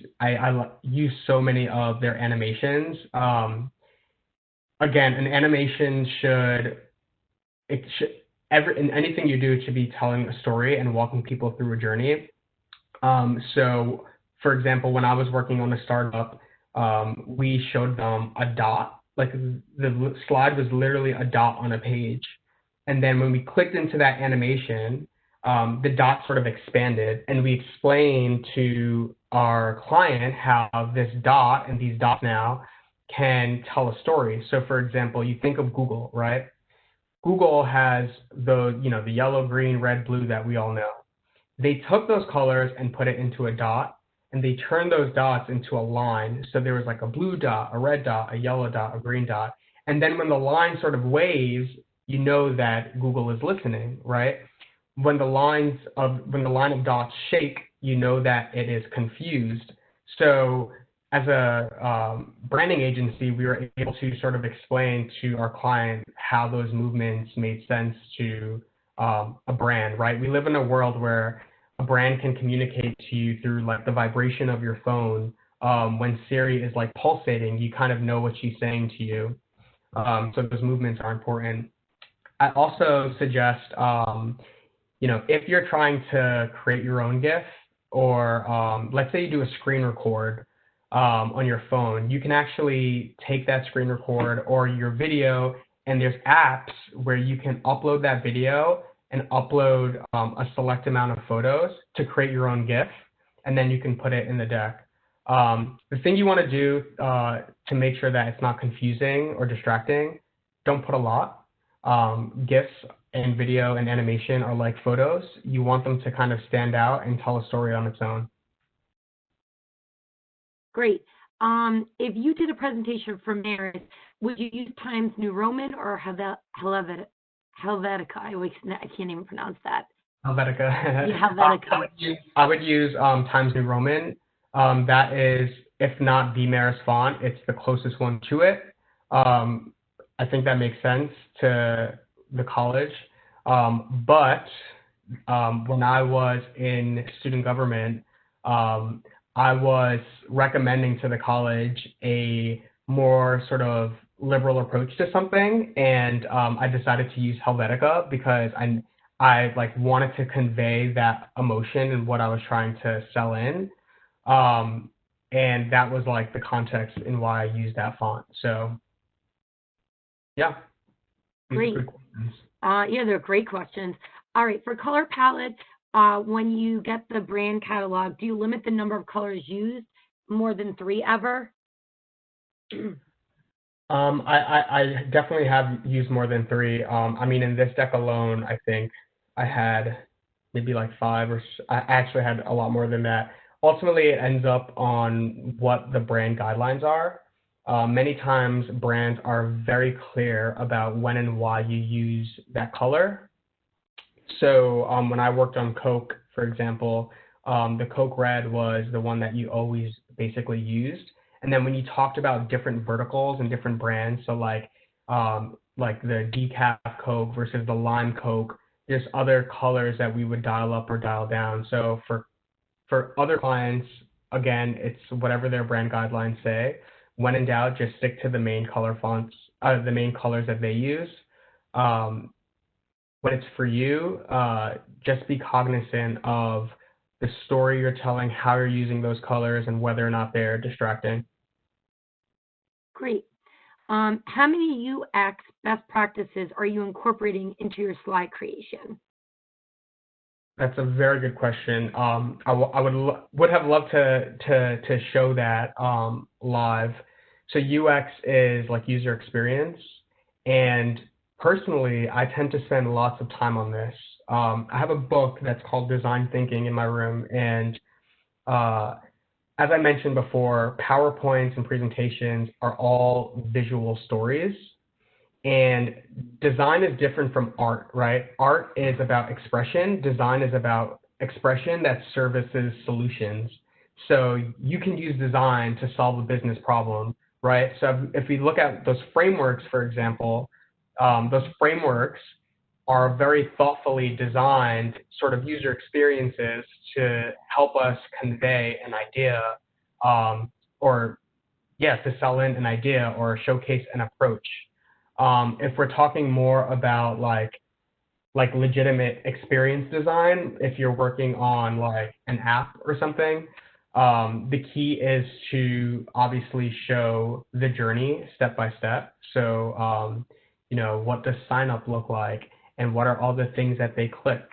so many of their animations. Again, an animation in anything you do, it should be telling a story and walking people through a journey. So, for example, when I was working on a startup, we showed them a dot. Like the slide was literally a dot on a page. And then when we clicked into that animation, the dot sort of expanded, and we explained to our client how this dot and these dots now can tell a story. So, for example, you think of Google, right? Google has the yellow, green, red, blue that we all know. They took those colors and put it into a dot, and they turned those dots into a line. So there was like a blue dot, a red dot, a yellow dot, a green dot. And then when the line sort of waves, you know that Google is listening, right? When the line of dots shake, you know that it is confused. So as a branding agency, we were able to sort of explain to our client how those movements made sense to a brand, right? We live in a world where a brand can communicate to you through like the vibration of your phone. When Siri is like pulsating, you kind of know what she's saying to you. So those movements are important. I also suggest, if you're trying to create your own GIF, or let's say you do a screen record on your phone, you can actually take that screen record or your video, and there's apps where you can upload that video and upload a select amount of photos to create your own GIF, and then you can put it in the deck. The thing you want to do to make sure that it's not confusing or distracting, don't put a lot. GIFs and video and animation are like photos. You want them to kind of stand out and tell a story on its own. Great. If you did a presentation for Maris, would you use Times New Roman or Helvetica? I can't even pronounce that. Helvetica. Yeah, Helvetica. I would use Times New Roman. That is, if not the Maris font, it's the closest one to it. I think that makes sense to the college. But when I was in student government, I was recommending to the college a more sort of liberal approach to something, and I decided to use Helvetica because I like wanted to convey that emotion and what I was trying to sell in, and that was like the context in why I used that font. So, yeah. Great. Yeah, they're great questions. All right, for color palette, when you get the brand catalog, do you limit the number of colors used? More than 3 ever? I definitely have used more than 3. I mean, in this deck alone, I think I had maybe like 5, or I actually had a lot more than that. Ultimately, it ends up on what the brand guidelines are. Many times, brands are very clear about when and why you use that color. So when I worked on Coke, for example, the Coke Red was the one that you always basically used. And then when you talked about different verticals and different brands, so like the decaf Coke versus the lime Coke, there's other colors that we would dial up or dial down. So for other clients, again, it's whatever their brand guidelines say. When in doubt, just stick to the main color fonts, the main colors that they use. When it's for you, just be cognizant of the story you're telling, how you're using those colors, and whether or not they're distracting. Great. How many UX best practices are you incorporating into your slide creation? That's a very good question. I would have loved to show that live. So UX is like user experience, and personally, I tend to spend lots of time on this. I have a book that's called Design Thinking in my room, and uh, as I mentioned before, PowerPoints and presentations are all visual stories. And design is different from art, right? Art is about expression. Design is about expression that services solutions. So you can use design to solve a business problem, right? So if we look at those frameworks, for example, those frameworks are very thoughtfully designed sort of user experiences to help us convey an idea, or yeah, to sell in an idea or showcase an approach. If we're talking more about like legitimate experience design, if you're working on like an app or something, the key is to obviously show the journey step by step. So, what does sign up look like, and what are all the things that they click?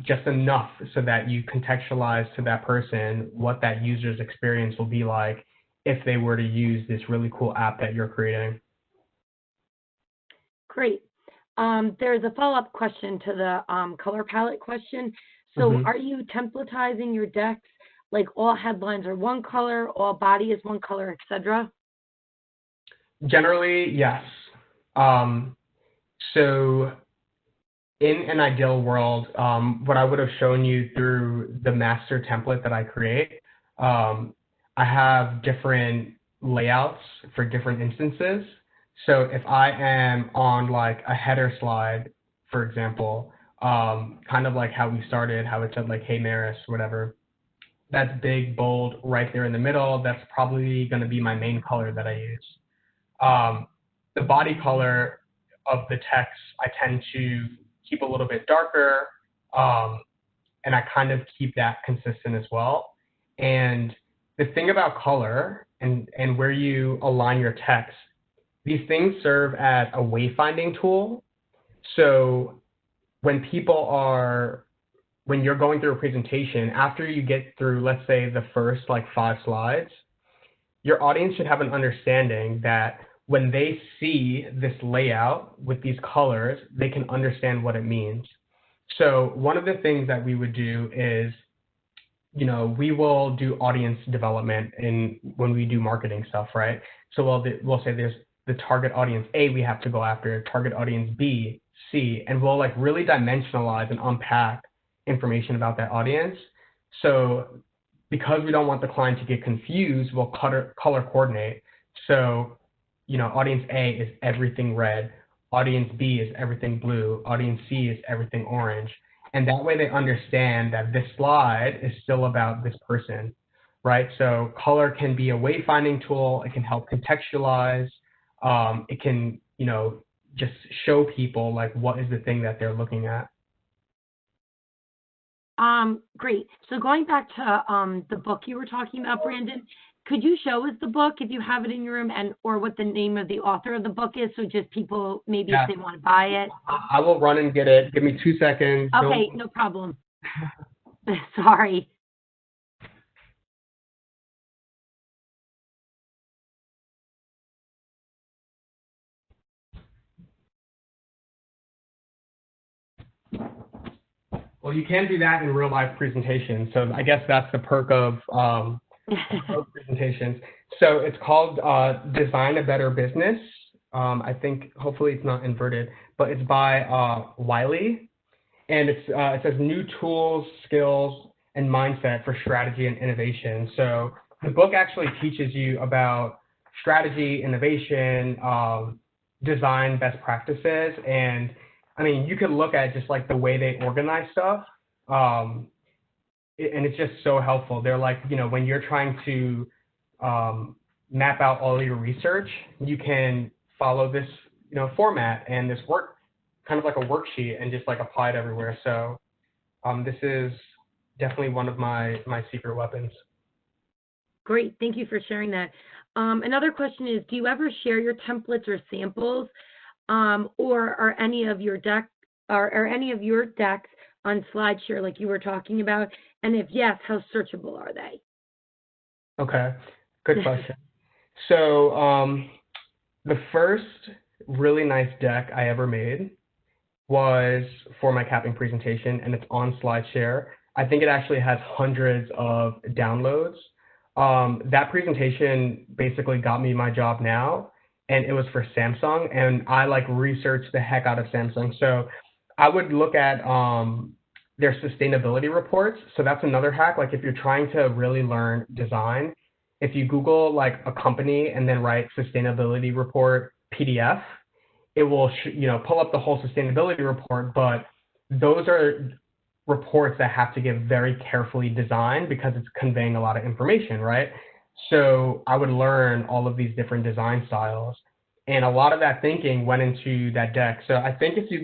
Just enough so that you contextualize to that person what that user's experience will be like if they were to use this really cool app that you're creating. Great. There's a follow-up question to the color palette question. So hmm are you templatizing your decks, like all headlines are one color, all body is one color, etc.? Generally, yes. So in an ideal world, what I would have shown you through the master template that I create, I have different layouts for different instances. So if I am on like a header slide, for example, kind of like how we started, how it said like, "Hey Maris," whatever, that's big, bold, right there in the middle. That's probably going to be my main color that I use. Um, the body color of the text, I tend to keep a little bit darker, um, and I kind of keep that consistent as well. And the thing about color and where you align your text, these things serve as a wayfinding tool. So when people are when you're going through a presentation, after you get through, let's say, the first like 5 slides, your audience should have an understanding that when they see this layout with these colors, they can understand what it means. So one of the things that we would do is, we will do audience development in when we do marketing stuff, right? So we'll say there's the target audience A we have to go after, target audience B, C, and we'll like really dimensionalize and unpack information about that audience. So because we don't want the client to get confused, we'll color coordinate. So, audience A is everything red, audience B is everything blue, audience C is everything orange. And that way they understand that this slide is still about this person, right? So color can be a wayfinding tool. It can help contextualize. It can, just show people like what is the thing that they're looking at. Great. So going back to the book you were talking about, Brandon, could you show us the book if you have it in your room, and or what the name of the author of the book is, so just people maybe Yeah, if they want to buy it? I will run and get it. Give me 2 seconds. Okay, no problem. Sorry. Well, you can do that in real life presentations. So I guess that's the perk of presentations. So it's called Design a Better Business. I think hopefully it's not inverted, but it's by Wiley, and it says new tools, skills, and mindset for strategy and innovation. So the book actually teaches you about strategy, innovation, design best practices, and I mean you could look at just like the way they organize stuff. Um, and it's just so helpful. They're like, when you're trying to map out all your research, you can follow this, format and this work, kind of like a worksheet, and just like apply it everywhere. So this is definitely one of my secret weapons. Great. Thank you for sharing that. Another question is, do you ever share your templates or samples, or are any of your decks on SlideShare like you were talking about? And if yes, how searchable are they? Okay, good question. So the first really nice deck I ever made was for my capping presentation, and it's on SlideShare. I think it actually has hundreds of downloads. That presentation basically got me my job now, and it was for Samsung, and I like researched the heck out of Samsung. So I would look at their sustainability reports. So that's another hack. Like if you're trying to really learn design, if you Google like a company and then write sustainability report PDF, it will pull up the whole sustainability report, but those are reports that have to get very carefully designed because it's conveying a lot of information, right? So I would learn all of these different design styles, and a lot of that thinking went into that deck. So I think if you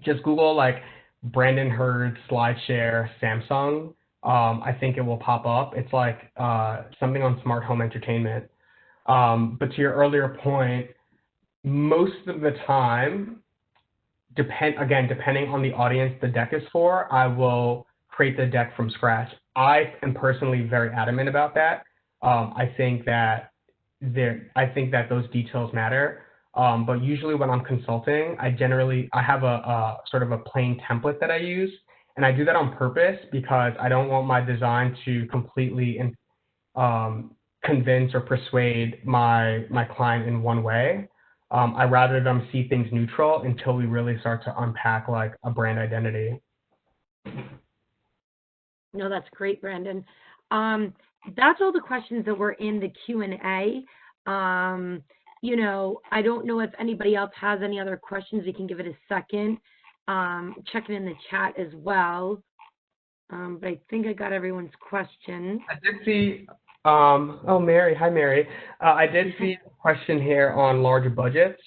just Google Brandon Hurd SlideShare Samsung, I think it will pop up. It's like something on smart home entertainment. But to your earlier point, most of the time, depending on the audience the deck is for, I will create the deck from scratch. I am personally very adamant about that. I think that those details matter. But usually when I'm consulting, I have a sort of a plain template that I use, and I do that on purpose because I don't want my design to completely convince or persuade my client in one way. I'd rather them see things neutral until we really start to unpack like a brand identity. No, that's great, Brandon. That's all the questions that were in the Q&A. I don't know if anybody else has any other questions. We can give it a second. Checking in the chat as well. But I think I got everyone's questions. I did see, Mary, hi Mary. I did see a question here on larger budgets.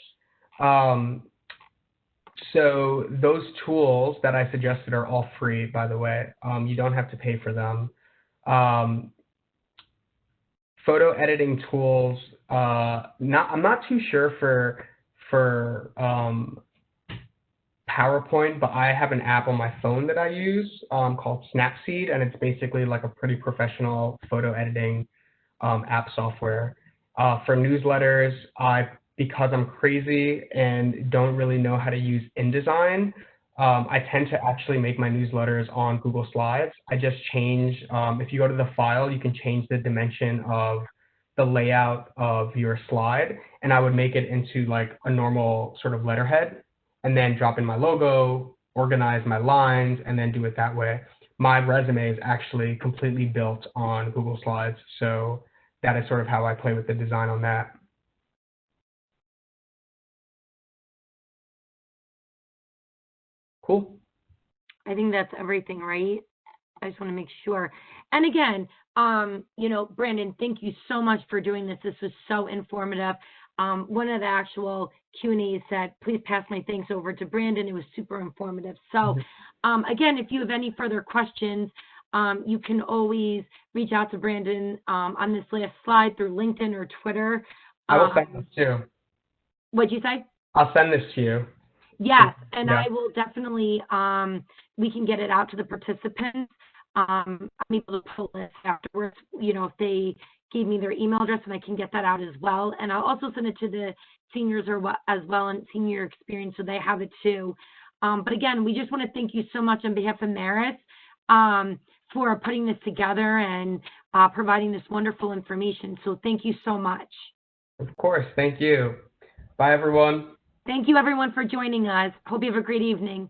So those tools that I suggested are all free, by the way. You don't have to pay for them. Photo editing tools, I'm not too sure for PowerPoint, but I have an app on my phone that I use called Snapseed, and it's basically like a pretty professional photo editing app software. For newsletters, because I'm crazy and don't really know how to use InDesign, I tend to actually make my newsletters on Google Slides. I just change, if you go to the file, you can change the dimension of the layout of your slide, and I would make it into like a normal sort of letterhead, and then drop in my logo, organize my lines, and then do it that way. My resume is actually completely built on Google Slides, so that is sort of how I play with the design on that. Cool. I think that's everything, right? I just want to make sure. And again, Brandon, thank you so much for doing this. This was so informative. One of the actual Q&As said, please pass my thanks over to Brandon. It was super informative. So again, if you have any further questions, you can always reach out to Brandon on this last slide through LinkedIn or Twitter. I will send this too. What'd you say? I'll send this to you. Yes, and yeah. I will definitely, we can get it out to the participants. I'm able to pull this afterwards, if they gave me their email address, and I can get that out as well. And I'll also send it to the seniors as well, and senior experience, so they have it too. But again, we just want to thank you so much on behalf of Maris for putting this together and providing this wonderful information. So thank you so much. Of course, thank you. Bye, everyone. Thank you, everyone, for joining us. Hope you have a great evening.